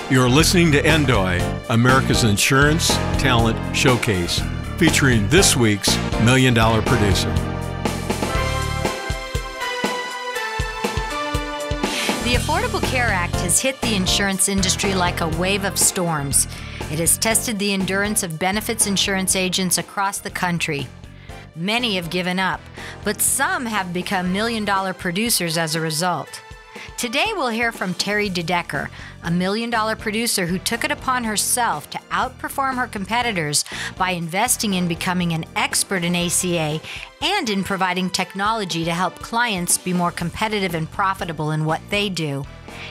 You're listening to NDOI, America's Insurance Talent Showcase, featuring this week's Million Dollar Producer. The Affordable Care Act has hit the insurance industry like a wave of storms. It has tested the endurance of benefits insurance agents across the country. Many have given up, but some have become million-dollar producers as a result. Today we'll hear from Terry DeDecker, a million-dollar producer who took it upon herself to outperform her competitors by investing in becoming an expert in ACA and in providing technology to help clients be more competitive and profitable in what they do.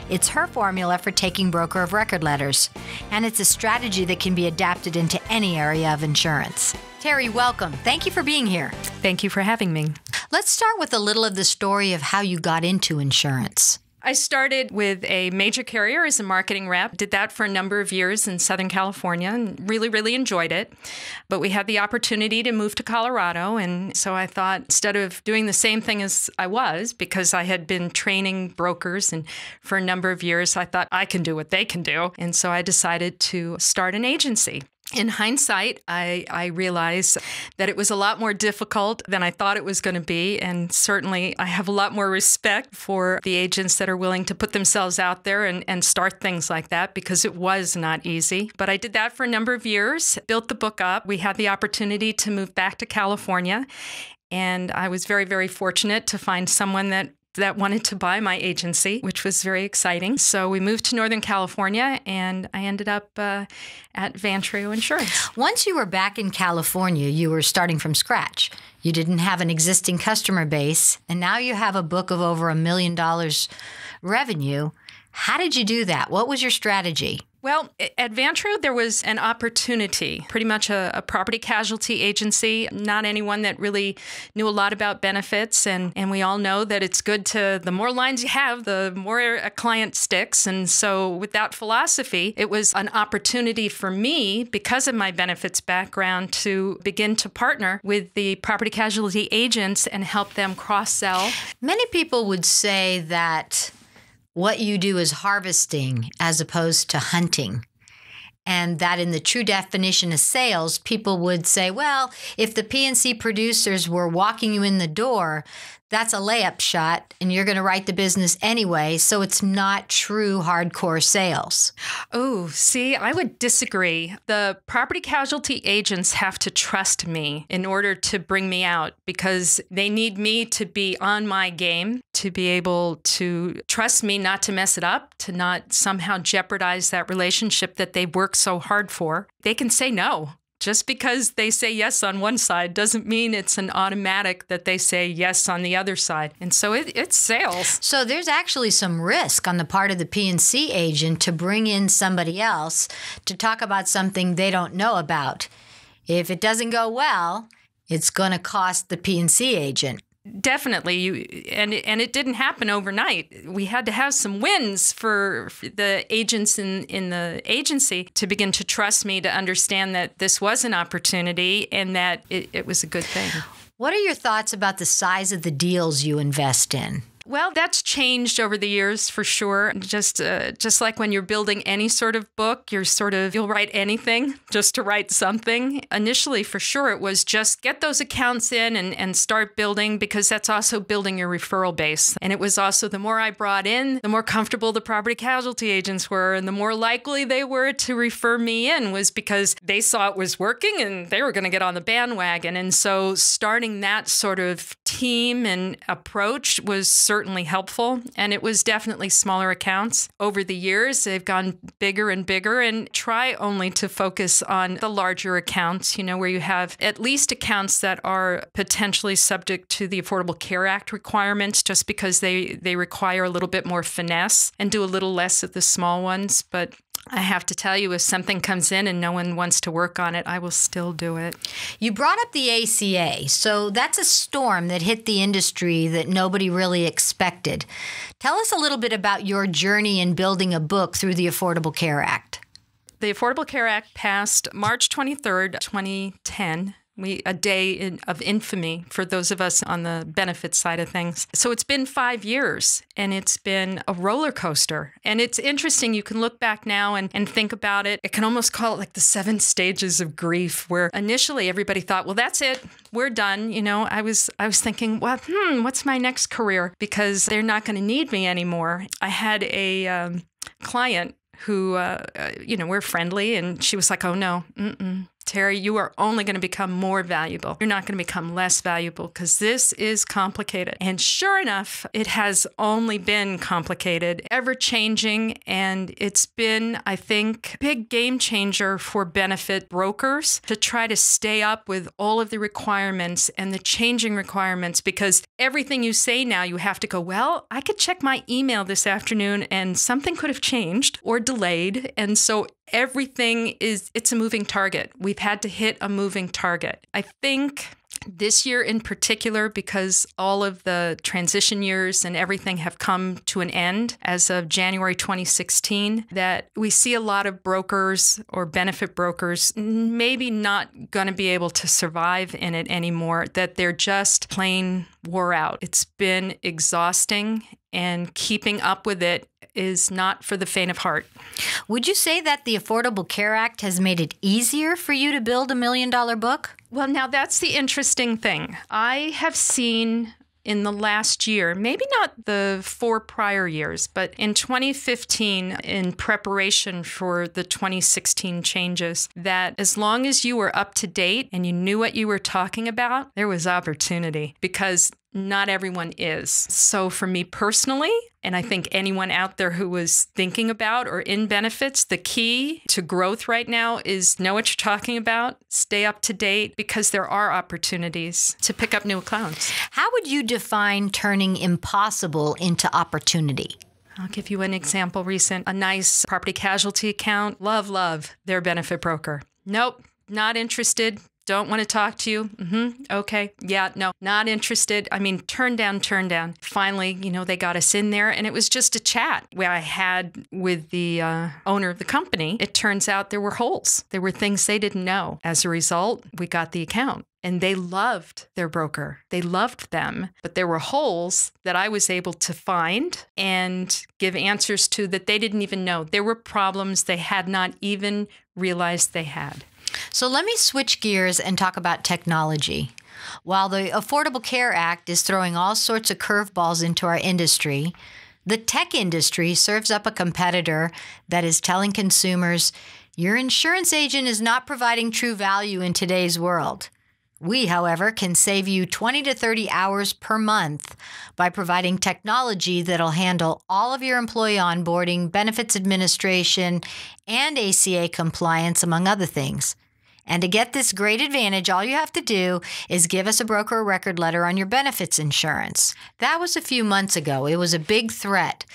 It's her formula for taking broker of record letters, and it's a strategy that can be adapted into any area of insurance. Terry, welcome. Thank you for being here. Thank you for having me. Let's start with a little of the story of how you got into insurance. I started with a major carrier as a marketing rep, did that for a number of years in Southern California and really enjoyed it. But we had the opportunity to move to Colorado. And so I thought instead of doing the same thing as I was, because I had been training brokers and for a number of years, I thought I can do what they can do. And so I decided to start an agency. In hindsight, I realized that it was a lot more difficult than I thought it was going to be. And certainly I have a lot more respect for the agents that are willing to put themselves out there and start things like that, because it was not easy. But I did that for a number of years, built the book up. We had the opportunity to move back to California. And I was very fortunate to find someone that wanted to buy my agency, which was very exciting. So we moved to Northern California, and I ended up at Vantrio Insurance. Once you were back in California, you were starting from scratch. You didn't have an existing customer base, and now you have a book of over $1 million revenue. How did you do that? What was your strategy? Well, at Vantrio, there was an opportunity, pretty much a property casualty agency, not anyone that really knew a lot about benefits. And we all know that it's good to, the more lines you have, the more a client sticks. And so with that philosophy, it was an opportunity for me, because of my benefits background, to begin to partner with the property casualty agents and help them cross-sell. Many people would say that what you do is harvesting as opposed to hunting. And that in the true definition of sales, people would say, well, if the P&C producers were walking you in the door, that's a layup shot and you're going to write the business anyway. So it's not true hardcore sales. Oh, see, I would disagree. The property casualty agents have to trust me in order to bring me out, because they need me to be on my game, to be able to trust me not to mess it up, to not somehow jeopardize that relationship that they've worked so hard for. They can say no. Just because they say yes on one side doesn't mean it's an automatic that they say yes on the other side. And so it's sales. So there's actually some risk on the part of the P&C agent to bring in somebody else to talk about something they don't know about. If it doesn't go well, it's going to cost the P&C agent. Definitely. And it didn't happen overnight. We had to have some wins for the agents in the agency to begin to trust me, to understand that this was an opportunity and that it was a good thing. What are your thoughts about the size of the deals you invest in? Well, that's changed over the years for sure. Just like when you're building any sort of book, you'll write anything just to write something. Initially, for sure, it was just get those accounts in and start building, because that's also building your referral base. And it was also, the more I brought in, the more comfortable the property casualty agents were, and the more likely they were to refer me in, was because they saw it was working and they were going to get on the bandwagon. And so starting that sort of team and approach was certainly helpful. And it was definitely smaller accounts. Over the years, they've gone bigger and bigger, and try only to focus on the larger accounts, where you have at least accounts that are potentially subject to the Affordable Care Act requirements, just because they require a little bit more finesse, and do a little less of the small ones. But I have to tell you, if something comes in and no one wants to work on it, I will still do it. You brought up the ACA, so that's a storm that hit the industry that nobody really expected. Tell us a little bit about your journey in building a book through the Affordable Care Act. The Affordable Care Act passed March 23rd, 2010. A day of infamy for those of us on the benefits side of things. So it's been 5 years, and it's been a roller coaster. And it's interesting. You can look back now and think about it. I can almost call it like the 7 stages of grief, where initially everybody thought, well, that's it. We're done. I was thinking, well, what's my next career? Because they're not going to need me anymore. I had a client who, we're friendly, and she was like, oh, no, Terry, you are only going to become more valuable. You're not going to become less valuable because this is complicated. And sure enough, it has only been complicated, ever changing. And it's been, I think, a big game changer for benefit brokers to try to stay up with all of the requirements and the changing requirements, because everything you say now, you have to go, well, I could check my email this afternoon and something could have changed or delayed. And so everything it's a moving target. We've had to hit a moving target. I think this year in particular, because all of the transition years and everything have come to an end as of January 2016, that we see a lot of brokers or benefit brokers maybe not going to be able to survive in it anymore, that they're just plain wore out. It's been exhausting, and keeping up with it is not for the faint of heart. Would you say that the Affordable Care Act has made it easier for you to build $1 million book? Well, now that's the interesting thing. I have seen in the last year, maybe not the 4 prior years, but in 2015, in preparation for the 2016 changes, that as long as you were up to date and you knew what you were talking about, there was opportunity, because not everyone is. So for me personally, and I think anyone out there who was thinking about or in benefits, the key to growth right now is know what you're talking about, stay up to date, because there are opportunities to pick up new accounts. How would you define turning impossible into opportunity? I'll give you an example recent. A nice property casualty account. Love their benefit broker. Nope, not interested. Don't want to talk to you. Okay. Yeah, no, not interested. I mean, turn down. Finally, they got us in there, and it was just a chat where I had with the owner of the company. It turns out there were holes. There were things they didn't know. As a result, we got the account. And they loved their broker. They loved them. But there were holes that I was able to find and give answers to that they didn't even know. There were problems they had not even realized they had. So let me switch gears and talk about technology. While the Affordable Care Act is throwing all sorts of curveballs into our industry, the tech industry serves up a competitor that is telling consumers, your insurance agent is not providing true value in today's world. We, however, can save you 20 to 30 hours per month by providing technology that'll handle all of your employee onboarding, benefits administration, and ACA compliance, among other things. And to get this great advantage, all you have to do is give us a broker record letter on your benefits insurance. That was a few months ago. It was a big threat.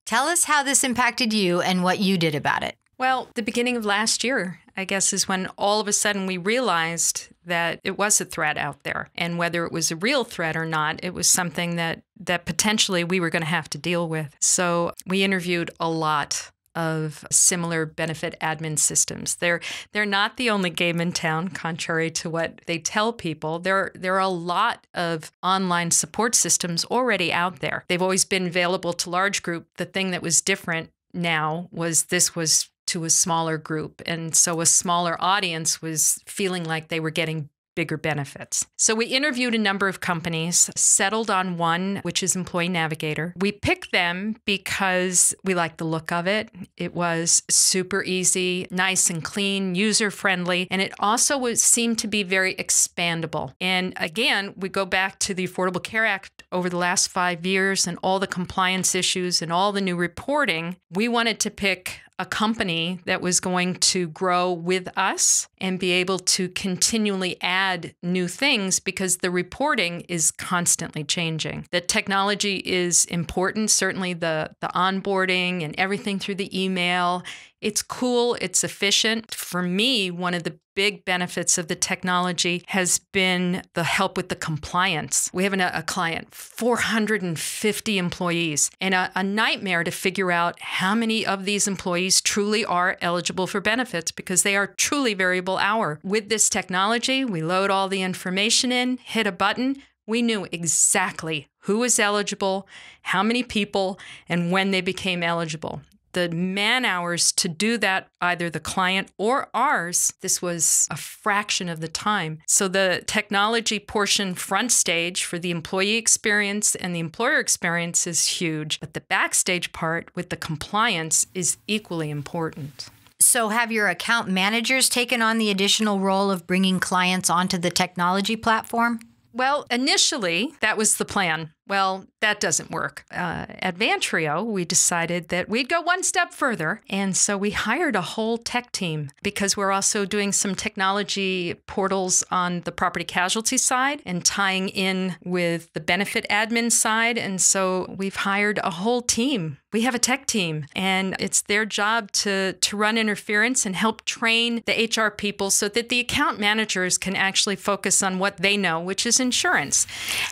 Tell us how this impacted you and what you did about it. Well, the beginning of last year, I guess, is when all of a sudden we realized that it was a threat out there. And whether it was a real threat or not, it was something that potentially we were going to have to deal with. So we interviewed a lot of similar benefit admin systems. They're not the only game in town, contrary to what they tell people. There are a lot of online support systems already out there. They've always been available to large group. The thing that was different now was this was to a smaller group. And so a smaller audience was feeling like they were getting bigger benefits. So we interviewed a number of companies, settled on one, which is Employee Navigator. We picked them because we liked the look of it. It was super easy, nice and clean, user-friendly, and it also seemed to be very expandable. And again, we go back to the Affordable Care Act over the last 5 years and all the compliance issues and all the new reporting. We wanted to pick a company that was going to grow with us and be able to continually add new things because the reporting is constantly changing. The technology is important, certainly the onboarding and everything through the email. It's cool, it's efficient. For me, one of the big benefits of the technology has been the help with the compliance. We have a client, 450 employees, and a nightmare to figure out how many of these employees truly are eligible for benefits because they are truly variable valuable hour. With this technology, we load all the information in, hit a button. We knew exactly who was eligible, how many people, and when they became eligible. The man hours to do that, either the client or ours, this was a fraction of the time. So the technology portion front stage for the employee experience and the employer experience is huge, but the backstage part with the compliance is equally important. So have your account managers taken on the additional role of bringing clients onto the technology platform? Well, initially, that was the plan. Well, that doesn't work. At Vantrio, we decided that we'd go one step further. And so we hired a whole tech team because we're also doing some technology portals on the property casualty side and tying in with the benefit admin side. And so we've hired a whole team. We have a tech team, and it's their job to run interference and help train the HR people so that the account managers can actually focus on what they know, which is insurance.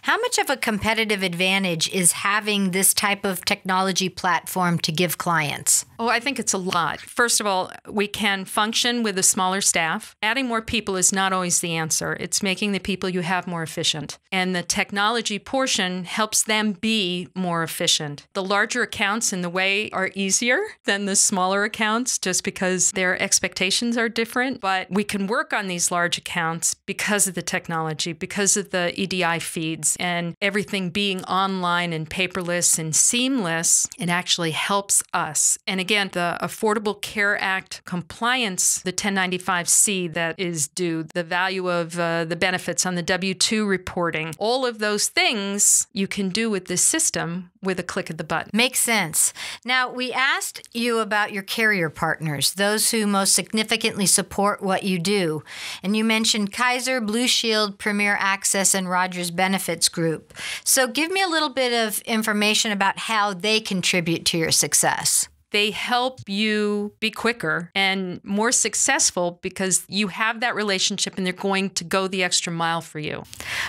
How much of a competitive advantage is having this type of technology platform to give clients? Oh, I think it's a lot. First of all, we can function with a smaller staff. Adding more people is not always the answer. It's making the people you have more efficient. And the technology portion helps them be more efficient. The larger accounts in the way are easier than the smaller accounts just because their expectations are different. But we can work on these large accounts because of the technology, because of the EDI feeds and everything being online and paperless and seamless. It actually helps us. And again, the Affordable Care Act compliance, the 1095C that is due, the value of the benefits on the W-2 reporting, all of those things you can do with this system with a click of the button. Makes sense. Now, we asked you about your carrier partners, those who most significantly support what you do. And you mentioned Kaiser, Blue Shield, Premier Access, and Rogers Benefits Group. So give me a little bit of information about how they contribute to your success. They help you be quicker and more successful because you have that relationship and they're going to go the extra mile for you.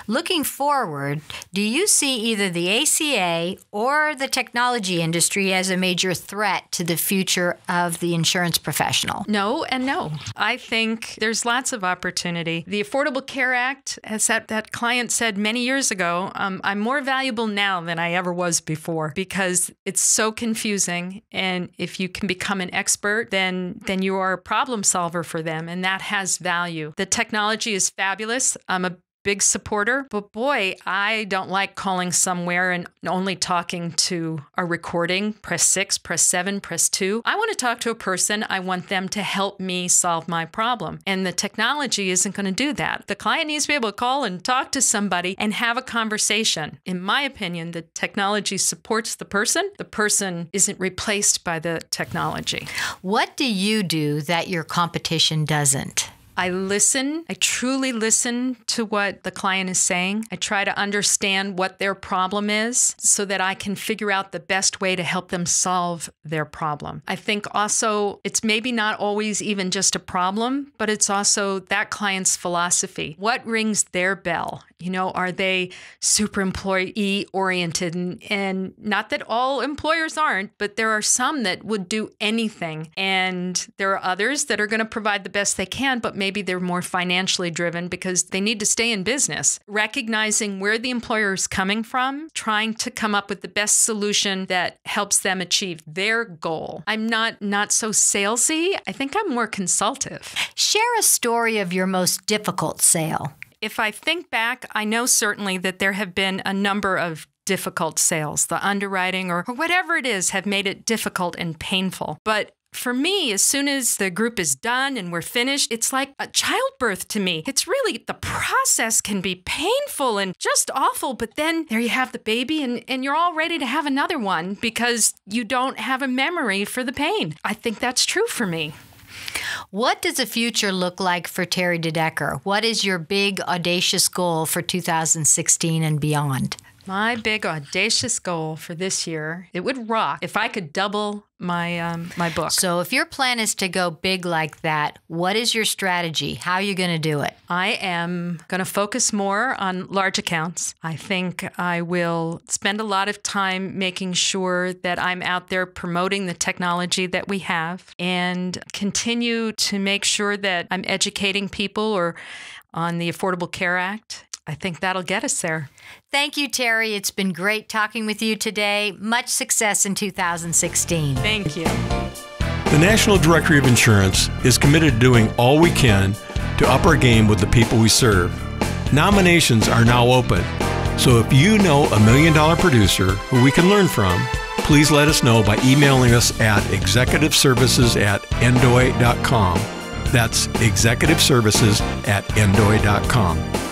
Looking forward, do you see either the ACA or the technology industry as a major threat to the future of the insurance professional? No and no. I think there's lots of opportunity. The Affordable Care Act, as that client said many years ago, I'm more valuable now than I ever was before because it's so confusing, and if you can become an expert, then you are a problem solver for them, and that has value. The technology is fabulous. I'm a big supporter, but boy, I don't like calling somewhere and only talking to a recording. Press 6, press 7, press 2. I want to talk to a person. I want them to help me solve my problem. And the technology isn't going to do that. The client needs to be able to call and talk to somebody and have a conversation. In my opinion, the technology supports the person. The person isn't replaced by the technology. What do you do that your competition doesn't? I listen. I truly listen to what the client is saying. I try to understand what their problem is so that I can figure out the best way to help them solve their problem. I think also it's maybe not always even just a problem, but it's also that client's philosophy. What rings their bell? You know, are they super employee oriented? And not that all employers aren't, but there are some that would do anything. And there are others that are going to provide the best they can, but maybe they're more financially driven because they need to stay in business. Recognizing where the employer is coming from, trying to come up with the best solution that helps them achieve their goal. I'm not so salesy. I think I'm more consultative. Share a story of your most difficult sale. If I think back, I know certainly that there have been a number of difficult sales. The underwriting or whatever it is have made it difficult and painful. But for me, as soon as the group is done and we're finished, it's like a childbirth to me. It's really, the process can be painful and just awful, but then there you have the baby and you're all ready to have another one because you don't have a memory for the pain. I think that's true for me. What does the future look like for Terry DeDecker? What is your big, audacious goal for 2016 and beyond? My big audacious goal for this year, it would rock if I could double my my book. So if your plan is to go big like that, what is your strategy? How are you going to do it? I am going to focus more on large accounts. I think I will spend a lot of time making sure that I'm out there promoting the technology that we have and continue to make sure that I'm educating people on the Affordable Care Act. I think that'll get us there. Thank you, Terry. It's been great talking with you today. Much success in 2016. Thank you. The National Directory of Insurance is committed to doing all we can to up our game with the people we serve. Nominations are now open, so if you know a $1 million producer who we can learn from, please let us know by emailing us at executiveservices@ndoi.com. That's executiveservices@ndoi.com.